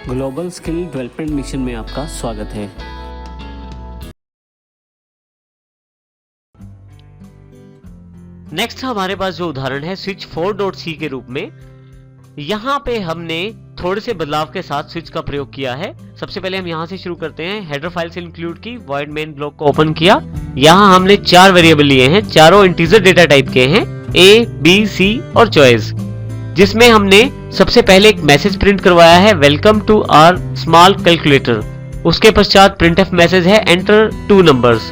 Global skill development mission में आपका स्वागत है। नेक्स्ट हमारे पास जो उदाहरण है स्विच 4.c के रूप में, यहाँ पे हमने थोड़े से बदलाव के साथ स्विच का प्रयोग किया है। सबसे पहले हम यहाँ से शुरू करते हैं। हेडर फाइल से इंक्लूड की, वॉइड मेन ब्लॉक को ओपन किया। यहाँ हमने 4 वेरिएबल लिए हैं, चारों इंटीजर डेटा टाइप के हैं, A, B, C और चॉइस, जिसमें हमने सबसे पहले एक मैसेज प्रिंट करवाया है, welcome to our small calculator. उसके पश्चात प्रिंटफ मैसेज है, एंटर 2 नंबर्स।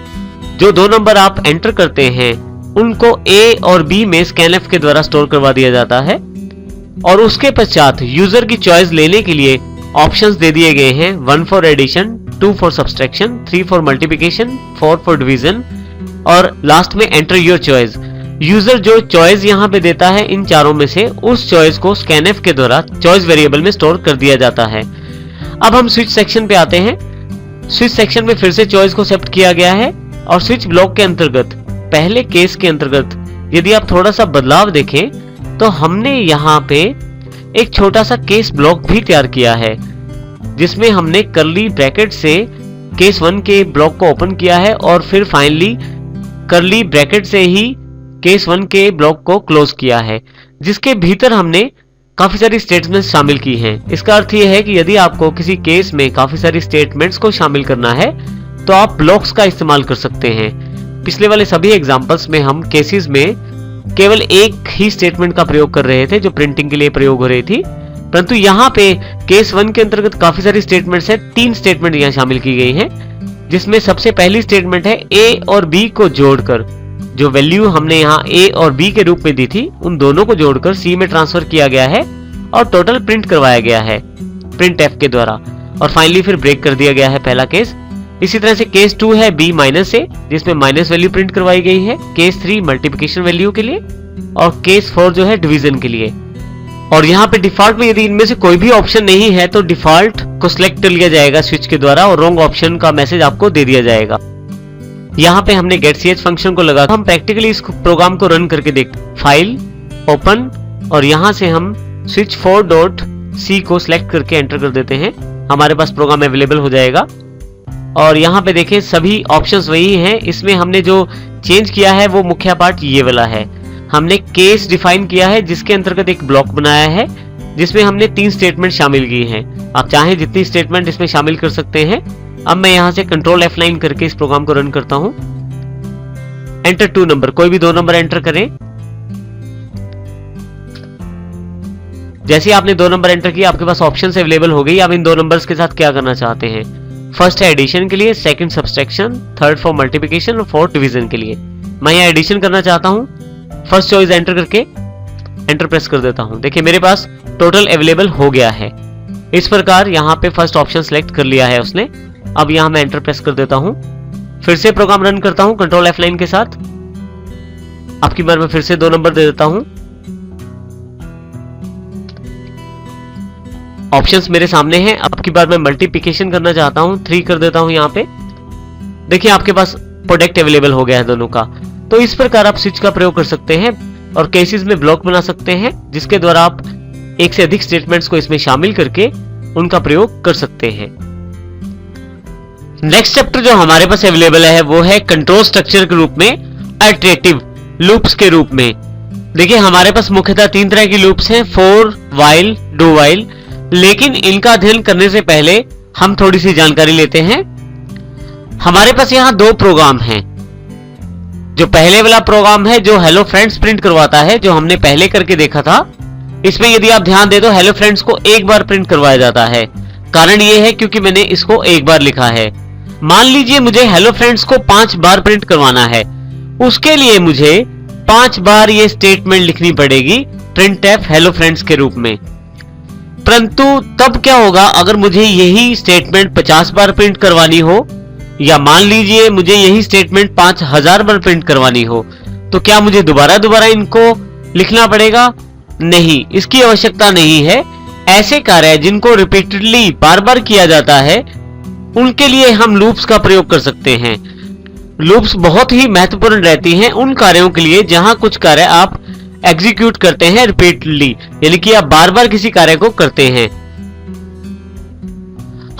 जो 2 नंबर आप एंटर करते हैं उनको A और B में स्कैनफ के द्वारा स्टोर करवा दिया जाता है। और उसके पश्चात यूजर की चॉइस लेने के लिए ऑप्शंस दे दिए गए हैं, 1 for addition, 2 for subtraction, 3 for multiplication, 4 for division और लास्ट में एंटर योर चॉइस। यूजर जो चॉइस यहाँ पे देता है इन चारों में से, उस चॉइस को स्कैनफ के द्वारा चॉइस वेरिएबल में स्टोर कर दिया जाता है। अब हम स्विच सेक्शन पे आते हैं। स्विच सेक्शन में फिर से चॉइस को सेट किया गया है और स्विच ब्लॉक के अंतर्गत, पहले केस के अंतर्गत यदि आप थोड़ा सा बदलाव देखें तो हमने यहाँ पे एक छोटा सा केस ब्लॉक भी तैयार किया है, जिसमें हमने कर्ली ब्रैकेट से केस 1 के ब्लॉक को ओपन किया है और फिर फाइनली कर्ली ब्रैकेट से ही केस 1 के ब्लॉक को क्लोज किया है, जिसके भीतर हमने काफी सारी स्टेटमेंट्स शामिल की हैं। इसका अर्थ यह है कि यदि आपको किसी केस में काफी सारी स्टेटमेंट्स को शामिल करना है तो आप ब्लॉक्स का इस्तेमाल कर सकते हैं। पिछले वाले सभी एग्जांपल्स में हम केसेस में केवल एक ही स्टेटमेंट का प्रयोग कर रहे थे जो प्रिंटिंग के लिए प्रयोग हो रही थी, परंतु यहाँ पे केस 1 के अंतर्गत काफी सारी स्टेटमेंट्स है। 3 स्टेटमेंट यहाँ शामिल की गई हैं, जिसमें सबसे पहली स्टेटमेंट है A और B को जोड़कर, जो वैल्यू हमने यहाँ A और B के रूप में दी थी उन दोनों को जोड़कर C में ट्रांसफर किया गया है और टोटल प्रिंट करवाया गया है प्रिंट F के द्वारा, और फाइनली फिर ब्रेक कर दिया गया है पहला केस। इसी तरह से केस 2 है B माइनस A, जिसमें माइनस वैल्यू प्रिंट करवाई गई है, केस 3 मल्टीप्लिकेशन वैल्यू के लिए और केस 4 जो है डिवीजन के लिए। और यहाँ पे डिफॉल्ट में यदि इनमें से कोई भी ऑप्शन नहीं है तो डिफॉल्ट को सिलेक्ट कर लिया जाएगा स्विच के द्वारा और रॉन्ग ऑप्शन का मैसेज आपको दे दिया जाएगा। यहाँ पे हमने getch फंक्शन को लगा, हम प्रैक्टिकली इस प्रोग्राम को रन करके देखते हैं। फाइल ओपन और यहाँ से हम स्विच 4.c को सिलेक्ट करके एंटर कर देते हैं, हमारे पास प्रोग्राम अवेलेबल हो जाएगा। और यहाँ पे देखें सभी ऑप्शंस वही हैं। इसमें हमने जो चेंज किया है वो मुख्य पार्ट ये वाला है। हमने केस डिफाइन किया है जिसके अंतर्गत एक ब्लॉक बनाया है जिसमें हमने 3 स्टेटमेंट शामिल किए हैं। आप चाहें जितनी स्टेटमेंट इसमें शामिल कर सकते हैं। अब मैं यहाँ से कंट्रोल F9 करके इस प्रोग्राम को रन करता हूँ। एंटर 2 नंबर, कोई भी 2 नंबर एंटर करें। जैसे ही आपने 2 नंबर एंटर किया आपके पास ऑप्शन अवेलेबल हो गई। आप इन 2 नंबर्स के साथ क्या करना चाहते हैं? फर्स्ट है एडिशन के लिए, second subtraction, third for multiplication और फोर्थ डिवीजन के लिए। मैं यहाँ एडिशन करना चाहता हूँ। फर्स्ट चॉइस एंटर करके एंटर प्रेस कर देता हूँ। देखिए मेरे पास टोटल अवेलेबल हो गया है। इस प्रकार यहाँ पे फर्स्ट ऑप्शन सेलेक्ट कर लिया है उसने। अब यहाँ मैं एंटर प्रेस कर देता हूँ। फिर से प्रोग्राम रन करता हूँ कंट्रोल F9 के साथ। अब की बार मैं फिर से 2 नंबर दे देता हूँ। ऑप्शंस मेरे सामने हैं। अब की बार मैं मल्टीप्लिकेशन करना चाहता हूँ, 3 कर देता हूँ यहाँ पे। देखिए आपके पास प्रोडक्ट अवेलेबल हो गया है दोनों का। तो इस प्रकार आप स्विच का प्रयोग कर सकते हैं और केसेस में ब्लॉक बना सकते हैं, जिसके द्वारा आप एक से अधिक स्टेटमेंट्स को इसमें शामिल करके उनका प्रयोग कर सकते हैं। नेक्स्ट चैप्टर जो हमारे पास अवेलेबल है वो है कंट्रोल स्ट्रक्चर के रूप में, इटरेटिव लूप्स के रूप में। देखिए हमारे पास मुख्यतः 3 तरह की लूप्स हैं, फॉर, व्हाइल, डू व्हाइल। लेकिन इनका अध्ययन करने से पहले हम थोड़ी सी जानकारी लेते हैं। हमारे पास यहाँ 2 प्रोग्राम हैं। जो पहले वाला प्रोग्राम है जो हेलो फ्रेंड्स प्रिंट करवाता है, जो हमने पहले करके देखा था, इसमें यदि आप ध्यान दे तो हेलो फ्रेंड्स को एक बार प्रिंट करवाया जाता है। कारण यह है क्योंकि मैंने इसको एक बार लिखा है। मान लीजिए मुझे हेलो फ्रेंड्स को 5 बार प्रिंट करवाना है, उसके लिए मुझे 5 बार ये स्टेटमेंट लिखनी पड़ेगी printf हेलो फ्रेंड्स के रूप में। परंतु तब क्या होगा अगर मुझे यही स्टेटमेंट 50 बार प्रिंट करवानी हो, या मान लीजिए मुझे यही स्टेटमेंट 5000 बार प्रिंट करवानी हो, तो क्या मुझे दोबारा इनको लिखना पड़ेगा? नहीं, इसकी आवश्यकता नहीं है। ऐसे कार्य जिनको रिपीटेडली बार बार किया जाता है उनके लिए हम लूप्स का प्रयोग कर सकते हैं। लूप्स बहुत ही महत्वपूर्ण रहती हैं उन कार्यों के लिए जहां कुछ कार्य आप एग्जीक्यूट करते हैं रिपीटेडली, यानी कि आप बार बार किसी कार्य को करते हैं।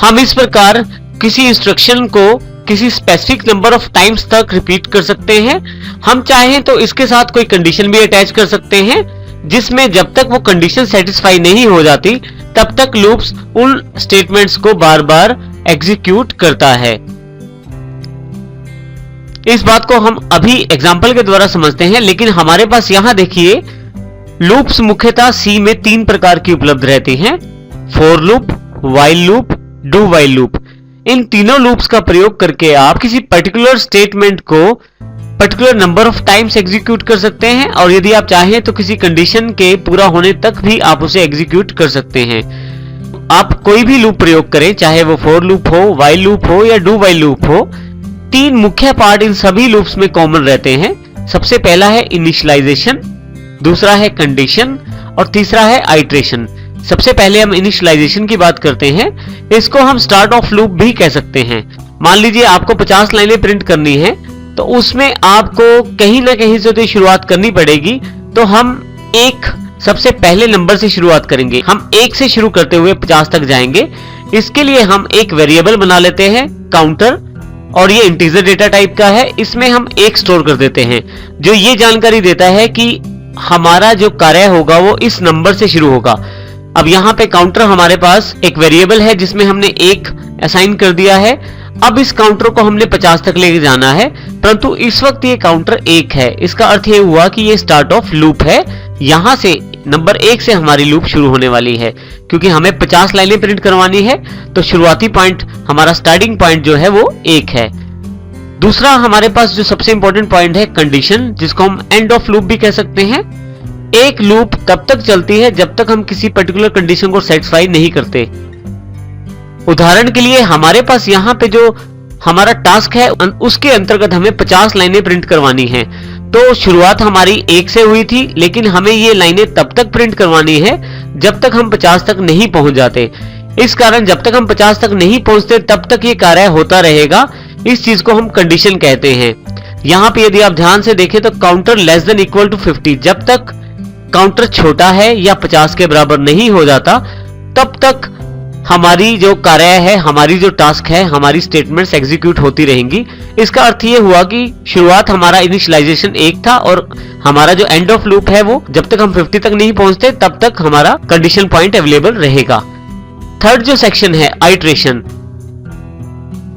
हम इस प्रकार किसी इंस्ट्रक्शन को किसी स्पेसिफिक नंबर ऑफ टाइम्स तक रिपीट कर सकते हैं। हम चाहें तो इसके साथ कोई कंडीशन भी अटैच कर सकते हैं, जिसमें जब तक वो कंडीशन सेटिस्फाई नहीं हो जाती तब तक लूप्स उन स्टेटमेंट्स को बार बार एग्जीक्यूट करता है। इस बात को हम अभी एग्जाम्पल के द्वारा समझते हैं, लेकिन हमारे पास यहां देखिए लूप्स मुख्यतः सी में 3 प्रकार की उपलब्ध रहती हैं: for loop, while loop, do while loop. इन तीनों लूप्स का प्रयोग करके आप किसी पर्टिकुलर स्टेटमेंट को particular number of times execute कर सकते हैं, और यदि आप चाहें तो किसी कंडीशन के पूरा होने तक भी आप उसे एग्जीक्यूट कर सकते हैं। आप कोई भी लूप प्रयोग करें, चाहे वो फॉर लूप हो, व्हाइल लूप हो या डू व्हाइल लूप हो, 3 मुख्य पार्ट इन सभी लूप्स में कॉमन रहते हैं। सबसे पहला है इनिशियलाइजेशन, दूसरा है कंडीशन और तीसरा है आइट्रेशन। सबसे पहले हम इनिशियलाइजेशन की बात करते हैं। इसको हम स्टार्ट ऑफ लूप भी कह सकते हैं। मान लीजिए आपको 50 लाइनें प्रिंट करनी है, तो उसमें आपको कहीं ना कहीं से तो शुरुआत करनी पड़ेगी। तो हम एक सबसे पहले नंबर से शुरुआत करेंगे। हम 1 से शुरू करते हुए 50 तक जाएंगे। इसके लिए हम एक वेरिएबल बना लेते हैं काउंटर, और ये इंटीजर डेटा टाइप का है। इसमें हम 1 स्टोर कर देते हैं, जो ये जानकारी देता है कि हमारा जो कार्य होगा वो इस नंबर से शुरू होगा। अब यहाँ पे काउंटर हमारे पास एक वेरिएबल है जिसमें हमने 1 असाइन कर दिया है। अब इस काउंटर को हमने 50 तक लेके जाना है, परंतु इस वक्त ये काउंटर 1 है। इसका अर्थ ये हुआ कि ये स्टार्ट ऑफ लूप है। यहां से नंबर 1 से हमारी लूप शुरू होने वाली है, क्योंकि हमें 50 लाइनें प्रिंट करवानी है। तो शुरुआती पॉइंट, हमारा स्टार्टिंग पॉइंट जो है वो 1 है। दूसरा हमारे पास जो सबसे इंपॉर्टेंट पॉइंट है कंडीशन, जिसको हम एंड ऑफ लूप भी कह सकते हैं। एक लूप तब तक चलती है जब तक हम किसी पर्टिकुलर कंडीशन को सेटिस्फाई नहीं करते। उदाहरण के लिए हमारे पास यहाँ पे जो हमारा टास्क है उसके अंतर्गत हमें 50 लाइनें प्रिंट करवानी है। तो शुरुआत हमारी 1 से हुई थी, लेकिन हमें ये लाइनें तब तक प्रिंट करवानी है जब तक हम 50 तक नहीं पहुंच जाते। इस कारण जब तक हम 50 तक नहीं पहुंचते तब तक ये कार्य होता रहेगा। इस चीज को हम कंडीशन कहते हैं। यहाँ पे यदि आप ध्यान से देखें तो counter less than equal to 50, जब तक काउंटर छोटा है या 50 के बराबर नहीं हो जाता तब तक हमारी जो कार्य है, हमारी जो टास्क है, हमारी स्टेटमेंट्स एग्जीक्यूट होती रहेंगी। इसका अर्थ ये हुआ कि शुरुआत हमारा इनिशियलाइजेशन 1 था, और हमारा जो एंड ऑफ लूप है वो जब तक हम 50 तक नहीं पहुंचते तब तक हमारा कंडीशन पॉइंट अवेलेबल रहेगा। थर्ड जो सेक्शन है आइट्रेशन।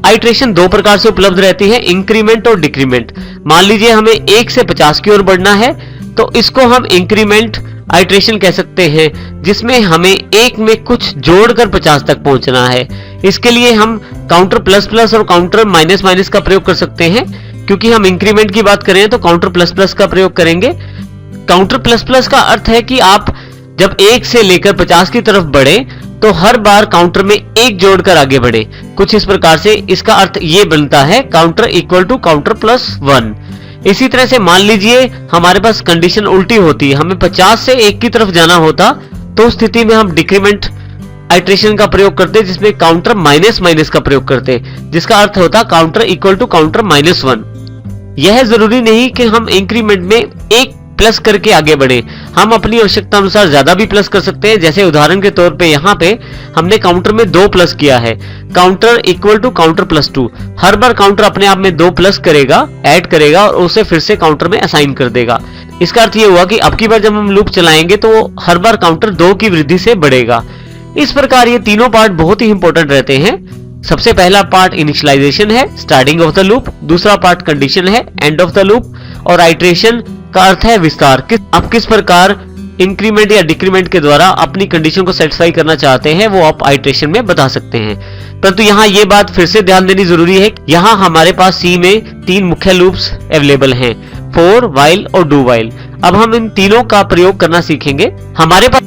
आइट्रेशन 2 प्रकार से उपलब्ध रहती है, इंक्रीमेंट और डिक्रीमेंट। मान लीजिए हमें 1 से 50 की ओर बढ़ना है, तो इसको हम इंक्रीमेंट आइट्रेशन कह सकते हैं, जिसमें हमें 1 में कुछ जोड़कर 50 तक पहुंचना है। इसके लिए हम काउंटर प्लस प्लस और काउंटर माइनस माइनस का प्रयोग कर सकते हैं। क्योंकि हम इंक्रीमेंट की बात करें तो काउंटर प्लस प्लस का प्रयोग करेंगे। काउंटर प्लस प्लस का अर्थ है कि आप जब 1 से लेकर 50 की तरफ बढ़े तो हर बार काउंटर में 1 जोड़कर आगे बढ़े। कुछ इस प्रकार से इसका अर्थ ये बनता है counter equal to counter plus 1। इसी तरह से मान लीजिए हमारे पास कंडीशन उल्टी होती, हमें 50 से 1 की तरफ जाना होता, तो उस स्थिति में हम डिक्रीमेंट आइट्रेशन का प्रयोग करते, जिसमें काउंटर माइनस माइनस का प्रयोग करते, जिसका अर्थ होता counter equal to counter minus 1। यह जरूरी नहीं कि हम इंक्रीमेंट में 1 प्लस करके आगे बढ़े, हम अपनी आवश्यकता अनुसार ज्यादा भी प्लस कर सकते हैं। जैसे उदाहरण के तौर पे यहाँ पे हमने काउंटर में 2 प्लस किया है, counter equal to counter plus 2। हर बार काउंटर अपने आप में 2 प्लस करेगा, ऐड करेगा और उसे फिर से काउंटर में असाइन कर देगा। इसका अर्थ ये हुआ कि अब की बार जब हम लूप चलाएंगे तो हर बार काउंटर 2 की वृद्धि से बढ़ेगा। इस प्रकार ये तीनों पार्ट बहुत ही इंपॉर्टेंट रहते हैं। सबसे पहला पार्ट इनिशियलाइजेशन है, स्टार्टिंग ऑफ द लूप। दूसरा पार्ट कंडीशन है, एंड ऑफ द लूप। और आइट्रेशन का अर्थ है विस्तार। आप किस प्रकार इंक्रीमेंट या डिक्रीमेंट के द्वारा अपनी कंडीशन को सेटिस्फाई करना चाहते हैं वो आप आइट्रेशन में बता सकते हैं। परंतु यहाँ ये बात फिर से ध्यान देनी जरूरी है, यहाँ हमारे पास सी में 3 मुख्य लूप्स अवेलेबल हैं, फॉर, व्हाइल और डू व्हाइल। अब हम इन तीनों का प्रयोग करना सीखेंगे। हमारे पास